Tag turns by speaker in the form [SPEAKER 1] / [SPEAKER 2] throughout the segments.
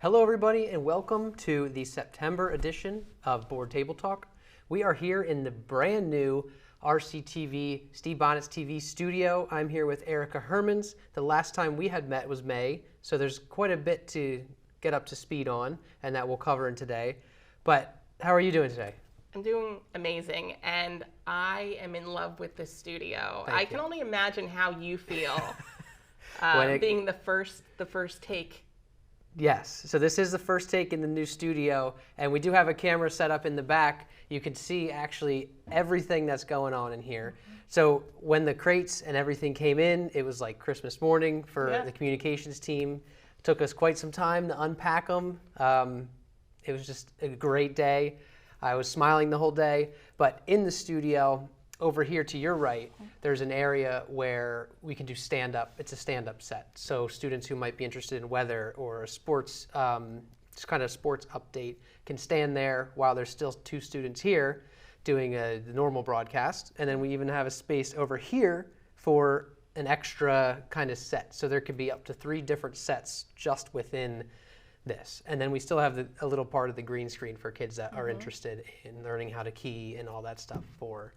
[SPEAKER 1] Hello everybody and welcome to the September edition of Board Table Talk. We are here in the brand new RCTV Steve Bonnet's TV studio. I'm here with Erica Hermans. The last time we had met was May, so there's quite a bit to get up to speed on, and that we'll cover in today. But how are you doing today?
[SPEAKER 2] I'm doing amazing, and I am in love with this studio. I can only imagine how you feel being the first take.
[SPEAKER 1] Yes, so this is the first take in the new studio, and we do have a camera set up in the back. You can see actually everything that's going on in here. So when the crates and everything came in, it was like Christmas morning for the communications team. It took us quite some time to unpack them. It was just a great day. I was smiling the whole day, but in the studio, over here to your right, there's an area where we can do stand-up. It's a stand-up set. So students who might be interested in weather or a sports, just kind of sports update can stand there while there's still two students here doing the normal broadcast. And then we even have a space over here for an extra kind of set. So there could be up to 3 different sets just within this. And then we still have a little part of the green screen for kids that are interested in learning how to key and all that stuff for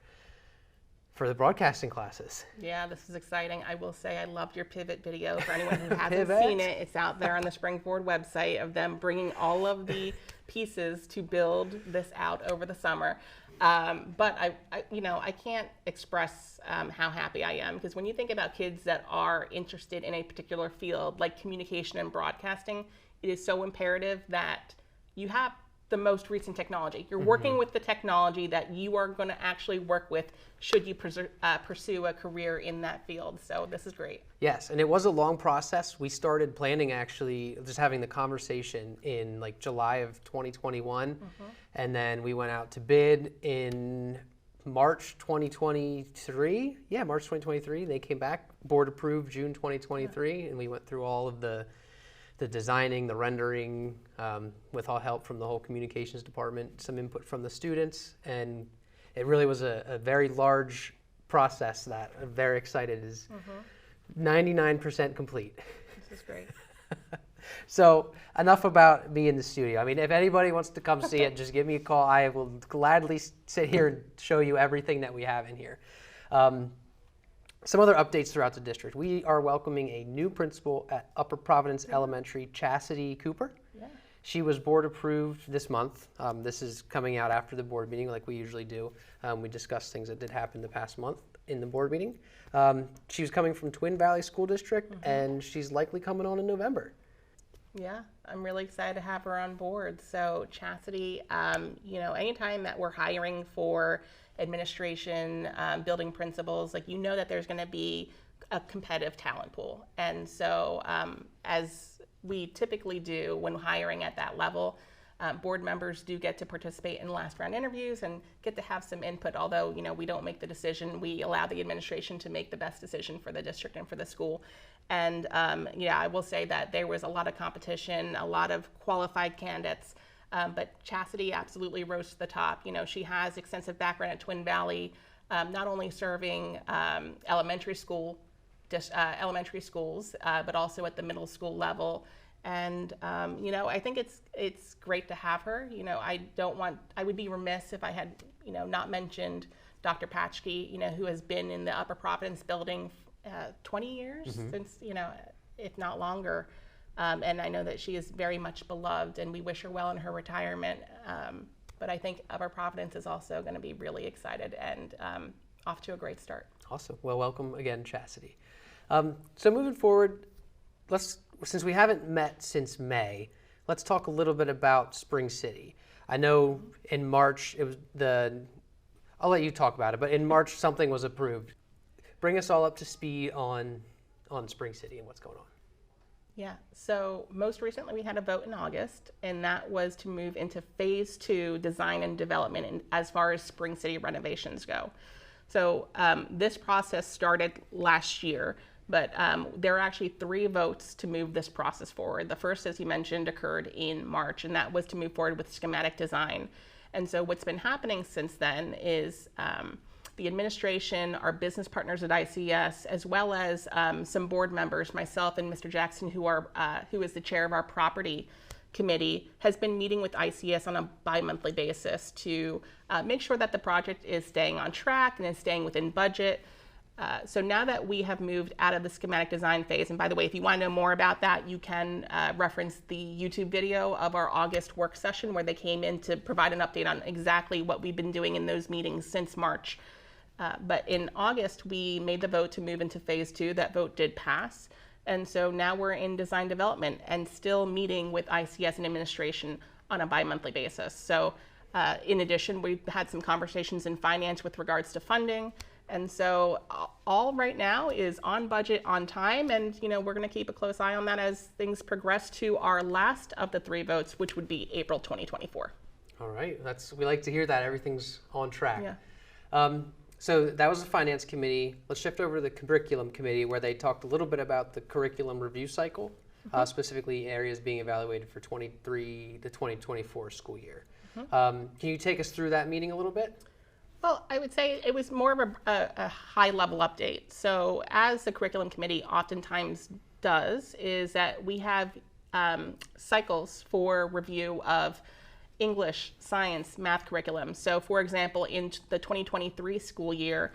[SPEAKER 1] the broadcasting classes.
[SPEAKER 2] Yeah, this is exciting. I will say I loved your pivot video. For anyone who hasn't seen it, it's out there on the Springboard website of them bringing all of the pieces to build this out over the summer. But I can't express how happy I am, because when you think about kids that are interested in a particular field like communication and broadcasting, it is so imperative that you have the most recent technology. You're working with the technology that you are going to actually work with should you pursue a career in that field. So this is great.
[SPEAKER 1] Yes, and it was a long process. We started planning, actually, just having the conversation in like July of 2021, and then we went out to bid in March 2023. Yeah, March 2023. They came back, board approved June 2023, and we went through all of the designing, the rendering, with all help from the whole communications department, some input from the students, and it really was a very large process that I'm very excited is 99% complete.
[SPEAKER 2] This is great.
[SPEAKER 1] So enough about me in the studio. I mean, if anybody wants to come see it, just give me a call. I will gladly sit here and show you everything that we have in here. Some other updates throughout the district. We are welcoming a new principal at Upper Providence Elementary, Chastity Cooper. Yeah. She was board approved this month. This is coming out after the board meeting like we usually do. We discussed things that did happen the past month in the board meeting. She was coming from Twin Valley School District, and she's likely coming on in November.
[SPEAKER 2] Yeah, I'm really excited to have her on board. So Chastity, anytime that we're hiring for administration, building principals, like that there's going to be a competitive talent pool. And so as we typically do when hiring at that level, board members do get to participate in last round interviews and get to have some input. Although, we don't make the decision, we allow the administration to make the best decision for the district and for the school. And I will say that there was a lot of competition, a lot of qualified candidates. But Chastity absolutely rose to the top. She has extensive background at Twin Valley, not only serving elementary schools, but also at the middle school level. And I think it's great to have her. I would be remiss if I had not mentioned Dr. Patchke, who has been in the Upper Providence building 20 years since, if not longer. And I know that she is very much beloved, and we wish her well in her retirement. But I think Upper Providence is also going to be really excited and off to a great start.
[SPEAKER 1] Awesome. Well, welcome again, Chastity. So moving forward, since we haven't met since May, let's talk a little bit about Spring City. I know in March, I'll let you talk about it, but in March something was approved. Bring us all up to speed on Spring City and what's going on.
[SPEAKER 2] Yeah, so most recently we had a vote in August, and that was to move into phase 2 design and development as far as Spring City renovations go. So this process started last year, but there are actually 3 votes to move this process forward. The first, as you mentioned, occurred in March, and that was to move forward with schematic design. And so what's been happening since then is the administration, our business partners at ICS, as well as some board members, myself and Mr. Jackson, who is the chair of our property committee has been meeting with ICS on a bi-monthly basis to make sure that the project is staying on track and is staying within budget. So now that we have moved out of the schematic design phase, and by the way, if you want to know more about that, you can reference the YouTube video of our August work session where they came in to provide an update on exactly what we've been doing in those meetings since March. But in August, we made the vote to move into phase 2. That vote did pass. And so now we're in design development and still meeting with ICS and administration on a bi-monthly basis. So in addition, we've had some conversations in finance with regards to funding. And so all right now is on budget, on time, and we're going to keep a close eye on that as things progress to our last of the 3 votes, which would be April 2024.
[SPEAKER 1] All right, we like to hear that everything's on track.
[SPEAKER 2] Yeah.
[SPEAKER 1] So that was the finance committee. Let's shift over to the curriculum committee, where they talked a little bit about the curriculum review cycle, specifically areas being evaluated for the 2024 school year. Can you take us through that meeting a little bit?
[SPEAKER 2] Well, I would say it was more of a high-level update. So as the curriculum committee oftentimes does, is that we have cycles for review of English, science, math curriculum. So for example, in the 2023 school year,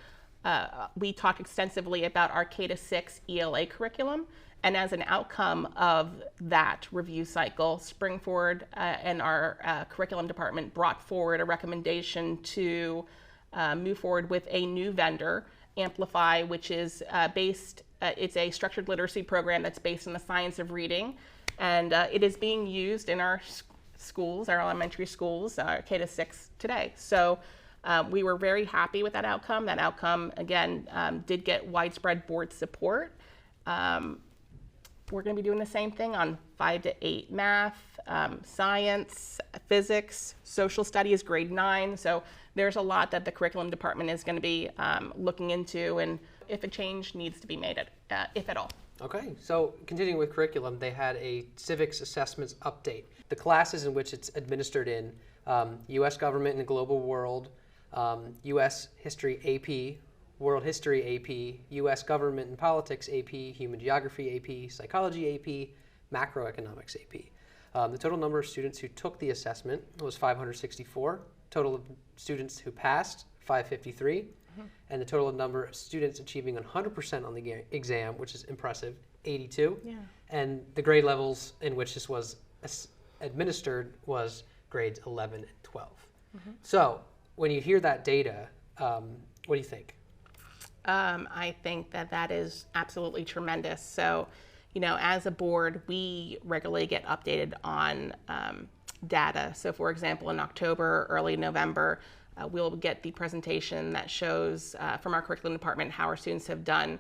[SPEAKER 2] we talked extensively about our K-6 ELA curriculum. And as an outcome of that review cycle, Springford and our curriculum department brought forward a recommendation to move forward with a new vendor, Amplify, which is it's a structured literacy program that's based on the science of reading. And it is being used in our schools, our elementary schools, K-6 today. So we were very happy with that outcome. That outcome, again, did get widespread board support. We're going to be doing the same thing on 5 to 8 math, science, physics, social studies, grade 9. So there's a lot that the curriculum department is going to be looking into, and if a change needs to be made, if at all.
[SPEAKER 1] Okay, so continuing with curriculum, they had a civics assessments update. The classes in which it's administered in, U.S. Government and the Global World, U.S. History AP, World History AP, U.S. Government and Politics AP, Human Geography AP, Psychology AP, Macroeconomics AP. The total number of students who took the assessment was 564. Total of students who passed, 553. And the total number of students achieving 100% on the exam, which is impressive, 82.
[SPEAKER 2] Yeah.
[SPEAKER 1] And the grade levels in which this was administered was grades 11 and 12. So when you hear that data, what do you think?
[SPEAKER 2] I think that is absolutely tremendous. So, as a board, we regularly get updated on data. So, for example, in October, early November, we'll get the presentation that shows from our curriculum department how our students have done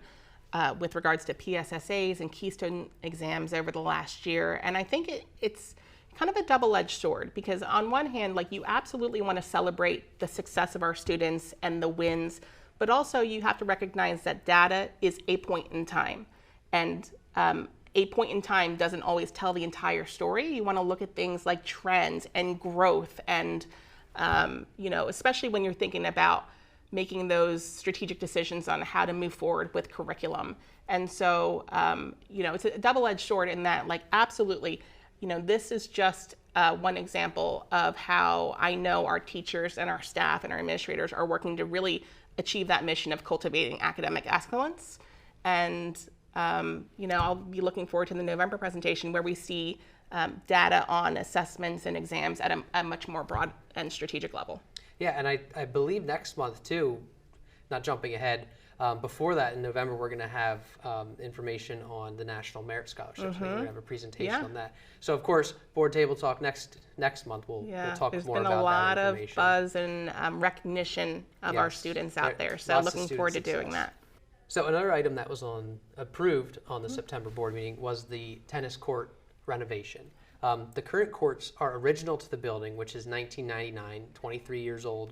[SPEAKER 2] with regards to PSSAs and Keystone exams over the last year. And I think it's kind of a double-edged sword, because on one hand, you absolutely want to celebrate the success of our students and the wins, but also you have to recognize that data is a point in time. And a point in time doesn't always tell the entire story. You want to look at things like trends and growth and especially when you're thinking about making those strategic decisions on how to move forward with curriculum. And so, it's a double-edged sword in that, absolutely, this is just one example of how I know our teachers and our staff and our administrators are working to really achieve that mission of cultivating academic excellence. And, I'll be looking forward to the November presentation where we see data on assessments and exams at a much more broad and strategic level.
[SPEAKER 1] Yeah, and I believe next month too, not jumping ahead, before that in November we're going to have information on the National Merit Scholarships. We're going to have a presentation on that. So of course, Board Table Talk next month we'll talk more about that information.
[SPEAKER 2] There's been a lot of buzz and recognition of our students out there. So looking forward to doing that.
[SPEAKER 1] So another item that was approved on the September board meeting was the tennis court renovation. The current courts are original to the building, which is 1999, 23 years old.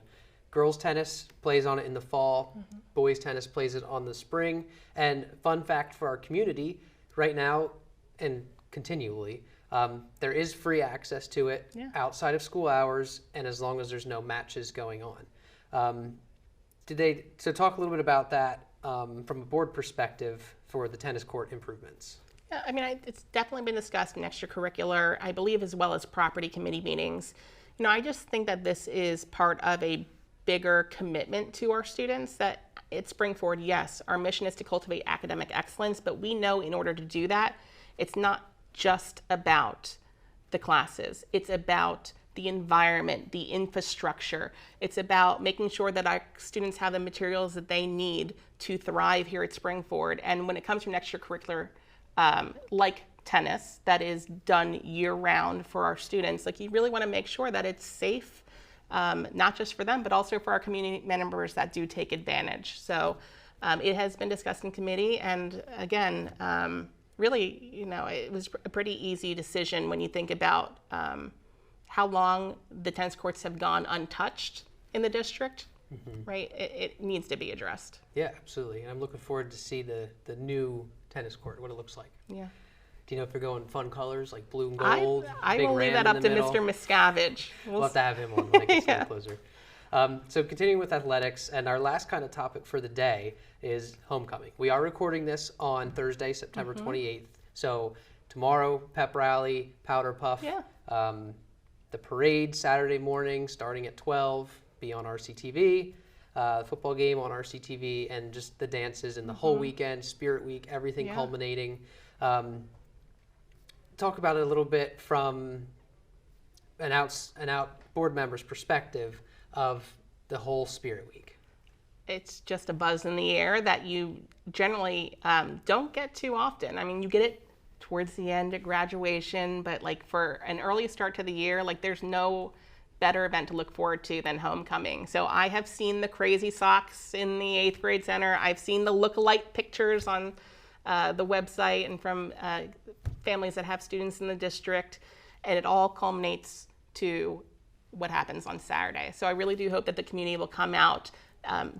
[SPEAKER 1] Girls tennis plays on it in the fall. Boys tennis plays it on the spring. And fun fact for our community, right now and continually, there is free access to it outside of school hours and as long as there's no matches going on. So talk a little bit about that from a board perspective for the tennis court improvements.
[SPEAKER 2] Yeah, I mean, it's definitely been discussed in extracurricular, I believe, as well as property committee meetings. I just think that this is part of a bigger commitment to our students that at Spring Forward, yes, our mission is to cultivate academic excellence, but we know in order to do that, it's not just about the classes. It's about the environment, the infrastructure. It's about making sure that our students have the materials that they need to thrive here at Spring Forward. And when it comes to an extracurricular like tennis that is done year-round for our students, like you really want to make sure that it's safe, not just for them, but also for our community members that do take advantage. So it has been discussed in committee, and again, really, it was a pretty easy decision when you think about how long the tennis courts have gone untouched in the district, right? It needs to be addressed.
[SPEAKER 1] Yeah, absolutely. And I'm looking forward to see the new tennis court, what it looks like.
[SPEAKER 2] Yeah.
[SPEAKER 1] Do you know if they're going fun colors like blue and gold?
[SPEAKER 2] I
[SPEAKER 1] big
[SPEAKER 2] will leave
[SPEAKER 1] ram
[SPEAKER 2] that
[SPEAKER 1] in
[SPEAKER 2] up
[SPEAKER 1] the
[SPEAKER 2] to
[SPEAKER 1] middle?
[SPEAKER 2] Mr. Miscavige.
[SPEAKER 1] We'll have to have him on when it gets
[SPEAKER 2] Yeah.
[SPEAKER 1] closer. So continuing with athletics, and our last kind of topic for the day is homecoming. We are recording this on Thursday, September 28th. So tomorrow, pep rally, powder puff.
[SPEAKER 2] Yeah.
[SPEAKER 1] The parade Saturday morning starting at 12, be on RCTV. The football game on RCTV, and just the dances and the whole weekend, Spirit Week, everything culminating. Talk about it a little bit from an out board member's perspective of the whole Spirit Week.
[SPEAKER 2] It's just a buzz in the air that you generally don't get too often. I mean, you get it towards the end at graduation, but like for an early start to the year, like there's no better event to look forward to than homecoming. So I have seen the crazy socks in the 8th grade center. I've seen the look-alike pictures on the website and from families that have students in the district, and it all culminates to what happens on Saturday. So I really do hope that the community will come out,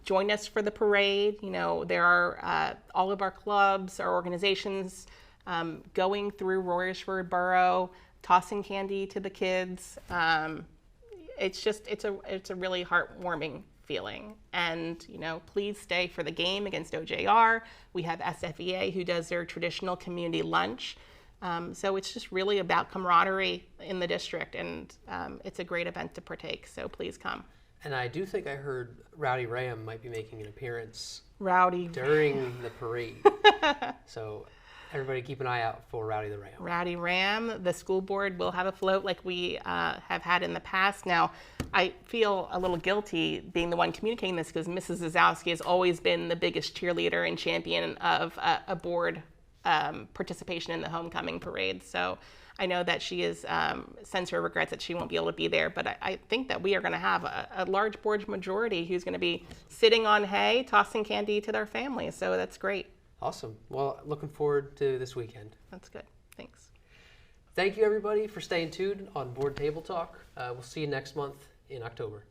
[SPEAKER 2] join us for the parade. There are all of our clubs, our organizations going through Royersford Borough, tossing candy to the kids. It's a really heartwarming feeling. And, please stay for the game against OJR. We have SFEA who does their traditional community lunch. So it's just really about camaraderie in the district, and it's a great event to partake. So please come.
[SPEAKER 1] And I do think I heard Rowdy Ram might be making an appearance
[SPEAKER 2] Rowdy
[SPEAKER 1] during the parade. So everybody keep an eye out for Rowdy the Ram.
[SPEAKER 2] Rowdy Ram. The school board will have a float like we have had in the past. Now, I feel a little guilty being the one communicating this because Mrs. Zazowski has always been the biggest cheerleader and champion of a board participation in the homecoming parade. So I know that she is sends her regrets that she won't be able to be there, but I think that we are going to have a large board majority who's going to be sitting on hay, tossing candy to their families. So that's great.
[SPEAKER 1] Awesome. Well, looking forward to this weekend.
[SPEAKER 2] That's good. Thanks.
[SPEAKER 1] Thank you, everybody, for staying tuned on Board Table Talk. We'll see you next month in October.